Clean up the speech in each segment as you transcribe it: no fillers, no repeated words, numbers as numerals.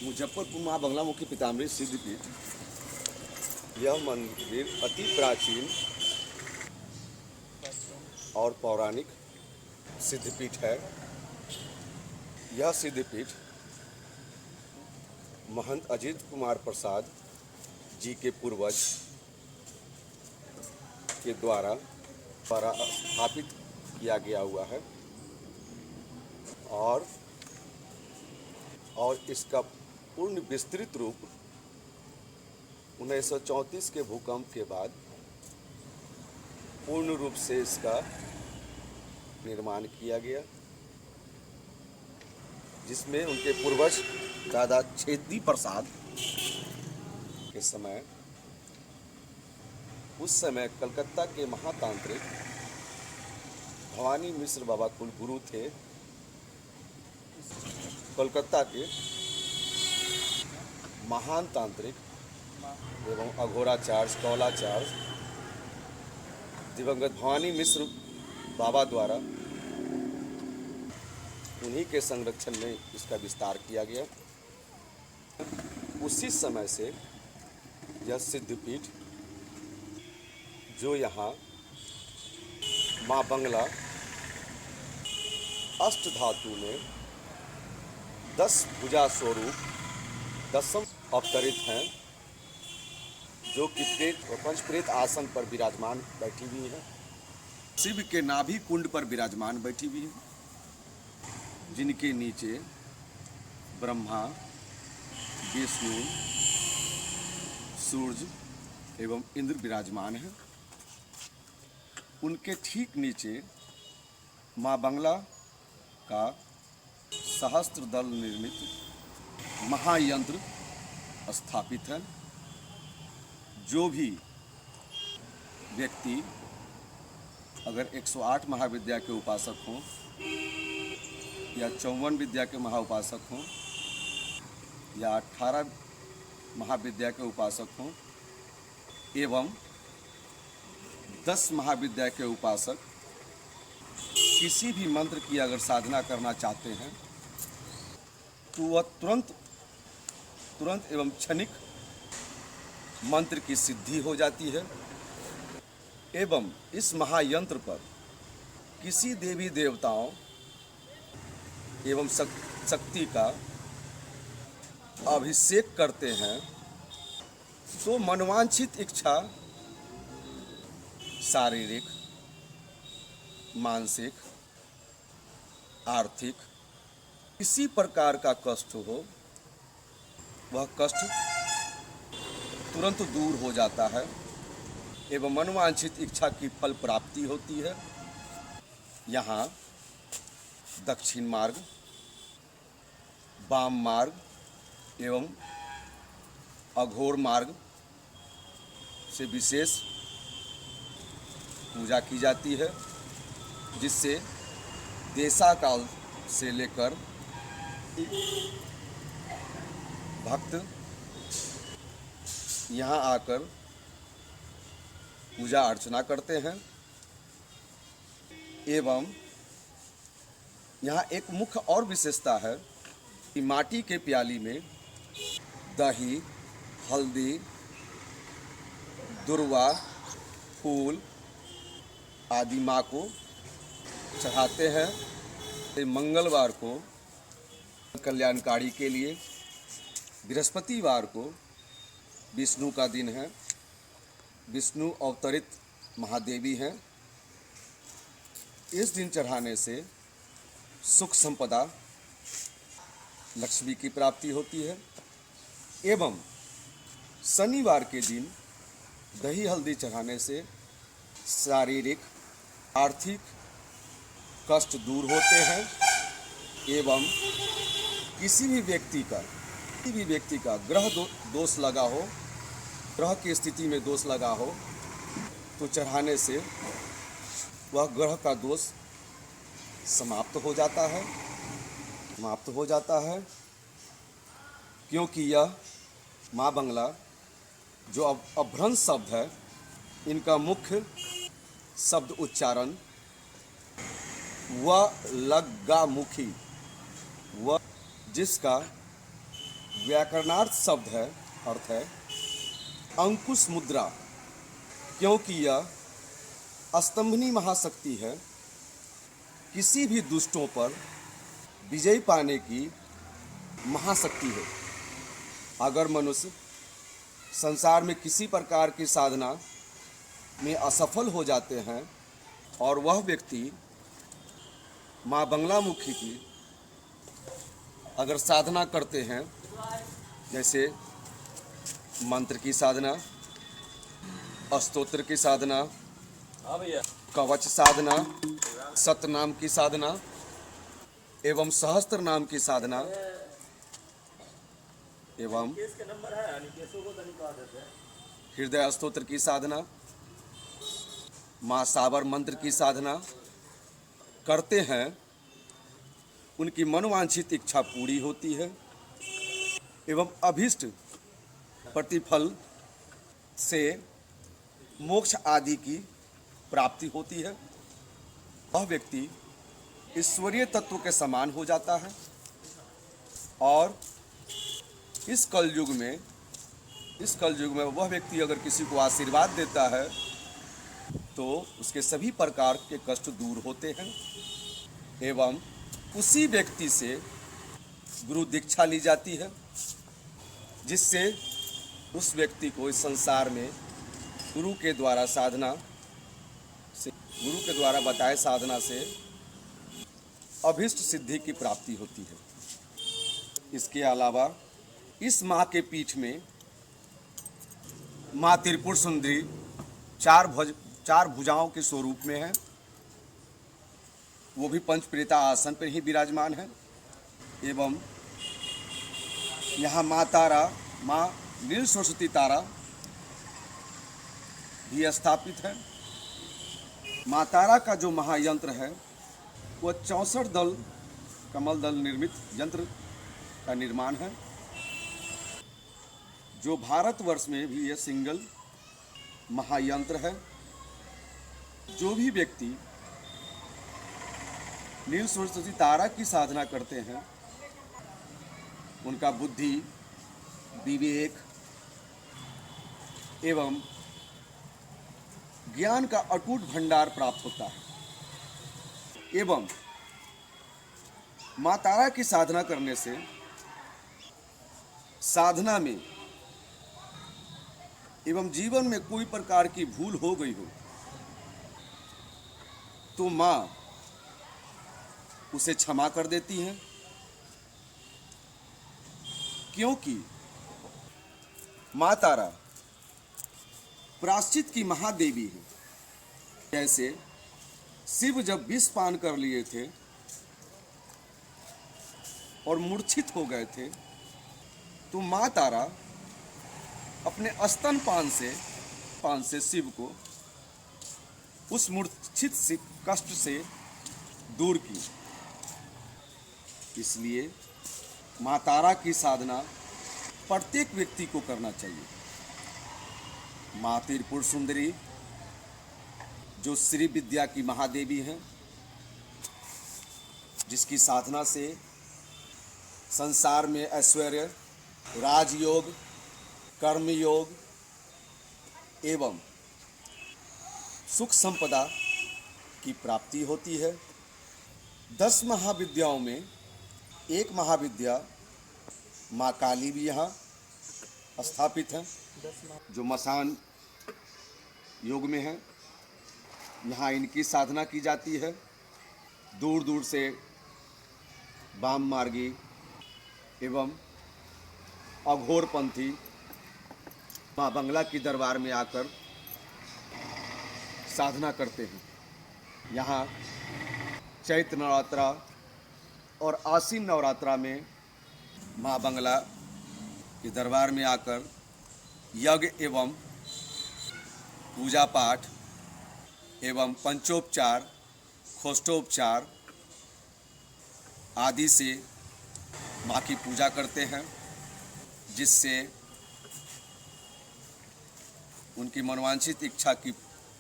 मुजफ्फरपुर माँ बंगलामुखी पीताम्बरी सिद्धपीठ। यह मंदिर अति प्राचीन और पौराणिक सिद्धपीठ है। यह सिद्धपीठ महंत अजीत कुमार प्रसाद जी के पूर्वज के द्वारा स्थापित किया गया हुआ है और इसका पूर्ण विस्तृत रूप 1934 के भूकंप के बाद पूर्ण रूप से इसका निर्माण किया गया, जिसमें उनके पूर्वज दादा छेदी प्रसाद के समय उस समय कलकत्ता के महातांत्रिक भवानी मिश्र बाबा कुलगुरु थे। कोलकाता के महान तांत्रिक एवं अघोराचार्य कौलाचार्य दिवंगत भवानी मिश्र बाबा द्वारा उन्हीं के संरक्षण में इसका विस्तार किया गया। उसी समय से यह सिद्धपीठ जो यहाँ माँ बंगला अष्ट धातु में 10 भुजा स्वरूप 10म अवतरित हैं, जो कि प्रेत और पंचप्रेत आसन पर विराजमान बैठी हुई है। शिव के नाभि कुंड पर विराजमान बैठी हुई है, जिनके नीचे ब्रह्मा, विष्णु, सूर्य एवं इंद्र विराजमान हैं। उनके ठीक नीचे माँ बंगला का सहस्त्र दल निर्मित महायंत्र स्थापित है। जो भी व्यक्ति अगर 108 महाविद्या के उपासक हों या 54 विद्या के महाउपासक हों या 18 महाविद्या के उपासक हों एवं 10 महाविद्या के उपासक किसी भी मंत्र की अगर साधना करना चाहते हैं तो वह तुरंत एवं क्षणिक मंत्र की सिद्धि हो जाती है। एवं इस महायंत्र पर किसी देवी देवताओं एवं शक्ति का अभिषेक करते हैं तो मनवांछित इच्छा शारीरिक, मानसिक, आर्थिक किसी प्रकार का कष्ट हो वह कष्ट तुरंत दूर हो जाता है एवं मनवांछित इच्छा की फल प्राप्ति होती है। यहाँ दक्षिण मार्ग, वाम मार्ग एवं अघोर मार्ग से विशेष पूजा की जाती है, जिससे देशाकाल से लेकर भक्त यहाँ आकर पूजा अर्चना करते हैं। एवं यहाँ एक मुख्य और विशेषता है कि माटी के प्याली में दही, हल्दी, दुर्वा, फूल आदि माँ को चढ़ाते हैं। मंगलवार को कल्याणकारी के लिए, बृहस्पतिवार को विष्णु का दिन है, विष्णु अवतरित महादेवी हैं। इस दिन चढ़ाने से सुख संपदा, लक्ष्मी की प्राप्ति होती है। एवं शनिवार के दिन दही हल्दी चढ़ाने से शारीरिक, आर्थिक कष्ट दूर होते हैं एवं किसी भी व्यक्ति का ग्रह दोष लगा हो, ग्रह की स्थिति में दोष लगा हो तो चढ़ाने से वह ग्रह का दोष समाप्त हो जाता है। क्योंकि यह माँ बंगला जो अभ्रंश शब्द है, इनका मुख्य शब्द उच्चारण व लग्गा मुखी, व जिसका व्याकरणार्थ शब्द है, अर्थ है अंकुश मुद्रा, क्योंकि यह स्तंभनी महाशक्ति है, किसी भी दुष्टों पर विजय पाने की महाशक्ति है। अगर मनुष्य संसार में किसी प्रकार की साधना में असफल हो जाते हैं और वह व्यक्ति माँ बंगलामुखी की अगर साधना करते हैं, जैसे मंत्र की साधना, स्तोत्र की साधना, कवच साधना, सतनाम की साधना एवं सहस्त्र नाम की साधना एवं हृदय स्तोत्र की साधना, माँ साबर मंत्र की साधना करते हैं, उनकी मनोवांछित इच्छा पूरी होती है एवं अभीष्ट प्रतिफल से मोक्ष आदि की प्राप्ति होती है। वह व्यक्ति ईश्वरीय तत्व के समान हो जाता है और इस कलयुग में वह व्यक्ति अगर किसी को आशीर्वाद देता है तो उसके सभी प्रकार के कष्ट दूर होते हैं एवं उसी व्यक्ति से गुरु दीक्षा ली जाती है, जिससे उस व्यक्ति को इस संसार में गुरु के द्वारा बताए साधना से अभीष्ट सिद्धि की प्राप्ति होती है। इसके अलावा इस माँ के पीठ में माँ त्रिपुर सुंदरी चार भुजाओं के स्वरूप में है, वो भी पंचप्रेता आसन पर ही विराजमान है एवं यहाँ माँ तारा, माँ नील सरस्वती तारा भी स्थापित है। माँ तारा का जो महायंत्र है वह 64 दल कमल दल निर्मित यंत्र का निर्माण है, जो भारतवर्ष में भी यह सिंगल महायंत्र है। जो भी व्यक्ति नील सरस्वती तारा की साधना करते हैं, उनका बुद्धि, विवेक एवं ज्ञान का अटूट भंडार प्राप्त होता है एवं माँ तारा की साधना करने से साधना में एवं जीवन में कोई प्रकार की भूल हो गई हो तो माँ उसे क्षमा कर देती हैं, क्योंकि माँ तारा प्रायश्चित की महादेवी है। जैसे शिव जब विष पान कर लिए थे और मूर्छित हो गए थे, तो माँ तारा अपने स्तन पान से शिव को उस मूर्छित कष्ट से दूर की। इसलिए माँ तारा की साधना प्रत्येक व्यक्ति को करना चाहिए। माँ त्रिपुर सुंदरी जो श्री विद्या की महादेवी हैं, जिसकी साधना से संसार में ऐश्वर्य, राजयोग, कर्मयोग एवं सुख संपदा की प्राप्ति होती है। 10 महाविद्याओं में एक महाविद्या माँ काली भी यहाँ स्थापित है, जो मसान योग में है। यहाँ इनकी साधना की जाती है। दूर दूर से वाम मार्गी एवं अघोरपंथी माँ बंगला की दरबार में आकर साधना करते हैं। यहाँ चैत्र नवरात्रा और आसीन नवरात्रा में माँ बंगला के दरबार में आकर यज्ञ एवं पूजा पाठ एवं पंचोपचार, खोष्ठोपचार आदि से माँ की पूजा करते हैं, जिससे उनकी मनोवांछित इच्छा की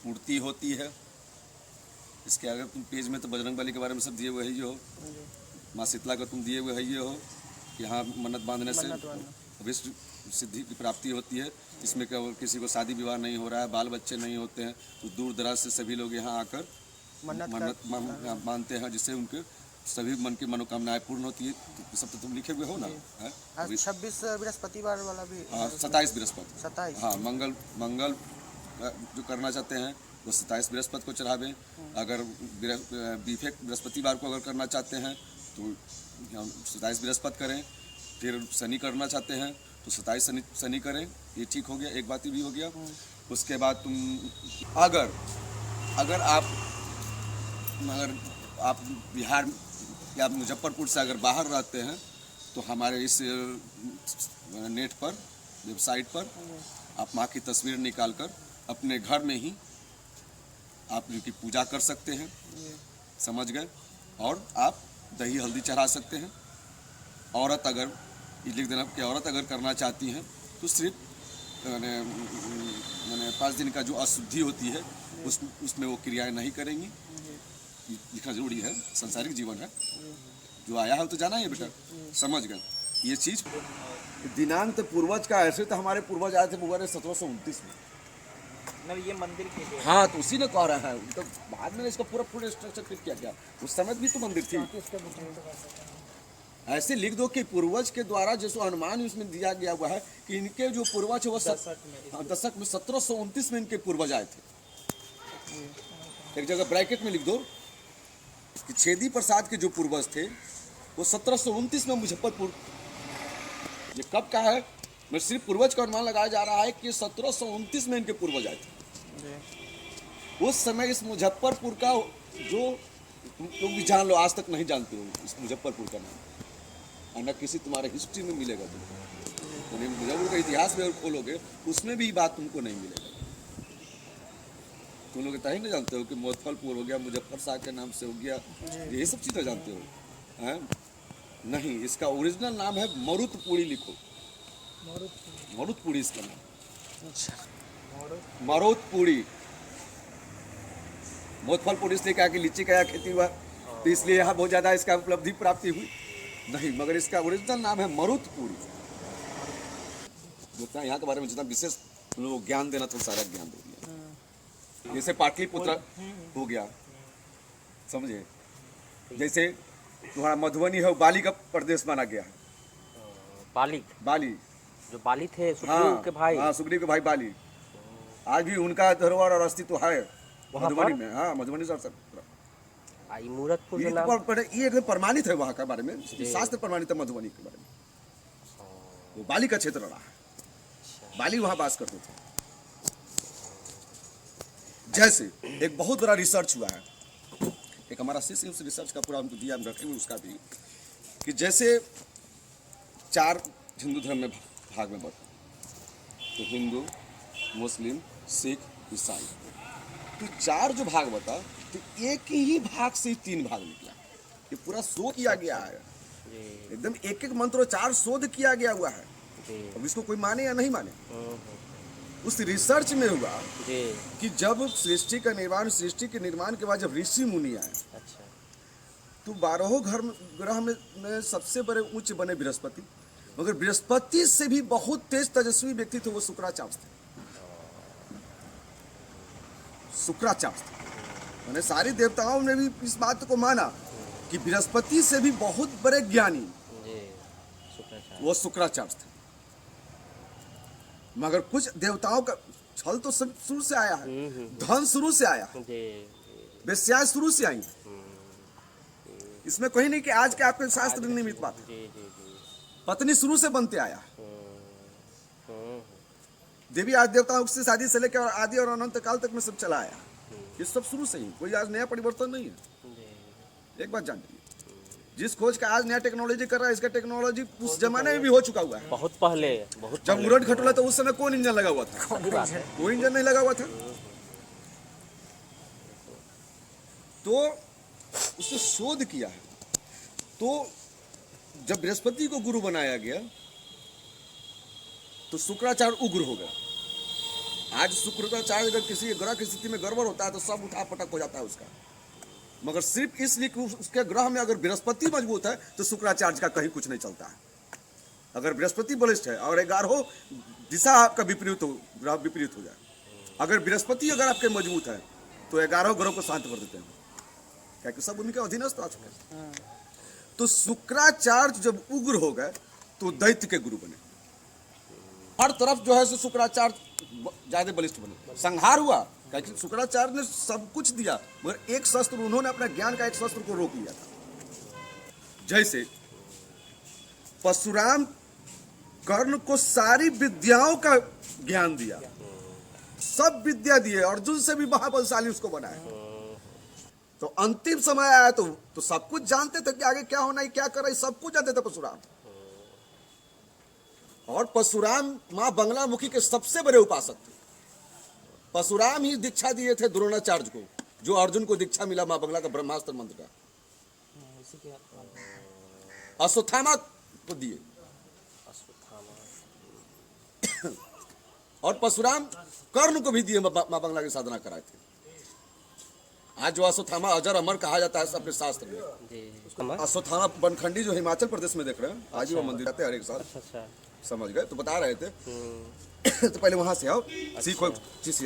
पूर्ति होती है। इसके आगे तुम पेज में तो बजरंगबली के बारे में सब दिए हुए ही हो, माँ शीतला का तुम दिए हुए ही हो, यहाँ मन्नत बांधने से मन्नत बांधना। अभिष्ट सिद्धि की प्राप्ति होती है। इसमें क्या किसी को शादी विवाह नहीं हो रहा है, बाल बच्चे नहीं होते हैं, तो दूर दराज से सभी लोग यहाँ आकर मन्नत मानते हैं, जिससे उनके सभी मन की मनोकामनाएं पूर्ण होती है। तो सब तो तुम लिखे हुए हो ना? है? आज 26 बृहस्पतिवार वाला भी 27 बृहस्पति। 27। हाँ, मंगल जो करना चाहते हैं वो 27 बृहस्पति को चढ़ावें। अगर बीफे बृहस्पतिवार को अगर करना चाहते हैं तो 27 बृहस्पति करें। फिर शनि करना चाहते हैं तो 27 शनि करें। ये ठीक हो गया, एक बात ये भी हो गया। उसके बाद तुम अगर आप बिहार या मुजफ्फरपुर से अगर बाहर रहते हैं तो हमारे इस नेट पर वेबसाइट पर आप माँ की तस्वीर निकाल कर अपने घर में ही आप उनकी पूजा कर सकते हैं, समझ गए। और आप दही हल्दी चढ़ा सकते हैं। औरत अगर ये लिख देना कि औरत अगर करना चाहती हैं तो सिर्फ मैंने 5 दिन का जो अशुद्धि होती है उसमें वो क्रियाएं नहीं करेंगी। लिखना जरूरी है, संसारिक जीवन है, जो आया है तो जाना ही है बेटा, समझ गए ये चीज। दिनांक पूर्वज का ऐसे तो हमारे पूर्वज आए थे 1729 में। ये मंदिर के लिए। हाँ, तो उसी ने कह रहा है, तो बाद में इसका पूरा स्ट्रक्चर फिट किया गया। उस समय भी तो मंदिर थी। ऐसे लिख दो कि पूर्वज के द्वारा जैसे अनुमान उसमें दिया गया हुआ है कि इनके जो पूर्वज है वो दशक में 1729 में इनके पूर्वज आए थे। एक जगह ब्रैकेट में लिख दो कि छेदी प्रसाद के जो पूर्वज थे वो 1729 में मुजफ्फरपुर। ये कब का है? मैं सिर्फ पूर्वज का अनुमान लगाया जा रहा है कि 1729 में इनके पूर्वज आए थे। उस समय इस मुजफ्फरपुर का जो लोग भी जान लो, आज तक नहीं जानते हो इस मुजफ्फरपुर का नाम, और न किसी तुम्हारे हिस्ट्री में मिलेगा तुमको। मुजफ्फरपुर का इतिहास में खोलोगे उसमें भी बात तुमको नहीं मिलेगा। तुम लोग इतना ही नहीं जानते हो कि मोहफलपुर हो गया, मुजफ्फर शाह के नाम से हो गया, ये सब चीज़ें जानते हो हैं? नहीं, इसका ओरिजिनल नाम है मरुतपुरी। लिखो मरुतपुरी इसका नाम। अच्छा, मरुतपुरी। मोहफलपुर इसलिए कहा कि लीची का यहाँ खेती हुआ तो इसलिए यहाँ बहुत ज़्यादा इसका उपलब्धि प्राप्ति हुई नहीं, मगर इसका ओरिजिनल नाम है मरुतपुरी। जितना यहाँ के बारे में जितना विशेष तुम लोगों को ज्ञान देना तो सारा ज्ञान दे दिया। जैसे पाटलिपुत्र हो गया, समझे? जैसे तुम्हारा मधुबनी है वो बाली का प्रदेश माना गया है। बाली जो बाली थे सुग्रीव के भाई। हाँ, सुग्रीव के भाई बाली। आज भी उनका धरोहर और अस्तित्व है मधुबनी में। हाँ, मधुबनी से मूरतपुर ये एकदम प्रमाणित है वहाँ का बारे में, शास्त्र प्रमाणित है मधुबनी के बारे में। वो बाली का क्षेत्र रहा है, बाली वहाँ वास करते थे। जैसे एक बहुत बड़ा रिसर्च हुआ है, एक हमारा शिष्य उस रिसर्च का पूरा हमको दिया, हम रखेंगे उसका भी, कि जैसे 4 हिंदू धर्म में भाग में बंटे, तो हिंदू, मुस्लिम, सिख, ईसाई। तो 4 जो भाग बता, तो एक ही भाग से 3 भाग निकला। ये पूरा शोध किया गया है, एकदम एक मंत्र 4 शोध किया गया हुआ है। अब इसको कोई माने या नहीं माने, उस रिसर्च में हुआ कि जब सृष्टि के निर्माण के बाद जब ऋषि मुनि आए, तो 12 ग्रह में सबसे बड़े उच्च बने बृहस्पति, मगर बृहस्पति से भी बहुत तेज तेजस्वी व्यक्ति थे वो शुक्राचार्य थे। मैंने सारे देवताओं ने भी इस बात को माना कि बृहस्पति से भी बहुत बड़े ज्ञानी वो शुक्राचार्य थे। मगर कुछ देवताओं का छल तो सब शुरू से आया है, धन शुरू से आया है, वेश्या शुरू से आई। इसमें कहीं नहीं कि आज के आपके शास्त्र निमित्त बात है। पत्नी शुरू से बनते आया, देवी आज देवताओं से शादी से लेकर आदि और अनंत काल तक में सब चला आया। ये सब शुरू से ही, कोई आज नया परिवर्तन नहीं है। एक बात जान लीजिए, जिस खोज का आज नया टेक्नोलॉजी कर रहा है, इसका टेक्नोलॉजी उस जमाने में भी हो चुका हुआ है। बहुत पहले जब उड़न खटोला तो उस समय कौन इंजन लगा हुआ था? कोई इंजन नहीं लगा हुआ था। तो उसने शोध किया है। तो जब बृहस्पति को गुरु बनाया गया तो शुक्राचार्य उग्र हो गया। आज शुक्राचार्य अगर किसी ग्रह की स्थिति में गड़बड़ होता है तो सब उठा पटक हो जाता है उसका, मगर सिर्फ इसलिए कि उसके ग्रह में अगर बृहस्पति मजबूत है तो शुक्राचार्य का कहीं कुछ नहीं चलता है। अगर बृहस्पति बलिष्ठ है और 11 दिशा आपका विपरीत हो जाए, अगर बृहस्पति अगर आपके मजबूत है तो 11 ग्रहों को शांत कर देते हैं, क्या कि सब उनके अधीनस्थ आ चुके हैं। तो शुक्राचार्य जब उग्र हो गए तो दैत्य के गुरु बने, हर तरफ जो है सो शुक्राचार्य ज्यादा बलिष्ठ बने, संहार हुआ। क्या कि शुक्राचार्य ने सब कुछ दिया मगर एक शस्त्र, उन्होंने अपने ज्ञान का एक शस्त्र को रोक लिया था। जैसे परशुराम कर्ण को सारी विद्याओं का ज्ञान दिया, सब विद्या दिए, अर्जुन से भी महाबलशाली उसको बनाया। तो अंतिम समय आया तो सब कुछ जानते थे कि आगे क्या होना है, क्या कर रहा है, सब कुछ जानते थे परशुराम। और परशुराम मां बंगला मुखी के सबसे बड़े उपासक थे। परशुराम ही दीक्षा दिए थे द्रोणाचार्य को, जो अर्जुन को दीक्षा मिला मां बंगला का ब्रह्मास्त्र मंत्र का, अश्वत्थामा को दिए। और परशुराम कर्ण को भी दिए, मां बंगला की साधना कराए थे। आज जो अश्वत्थामा अजर अमर कहा जाता है अपने शास्त्र में, अश्वत्थामा बनखंडी जो हिमाचल प्रदेश में देख रहे हैं, आज ही वो मंदिर आते हैं हर एक साल, समझ गए? तो बता रहे थे तो पहले वहां से आओ, सीखो चीज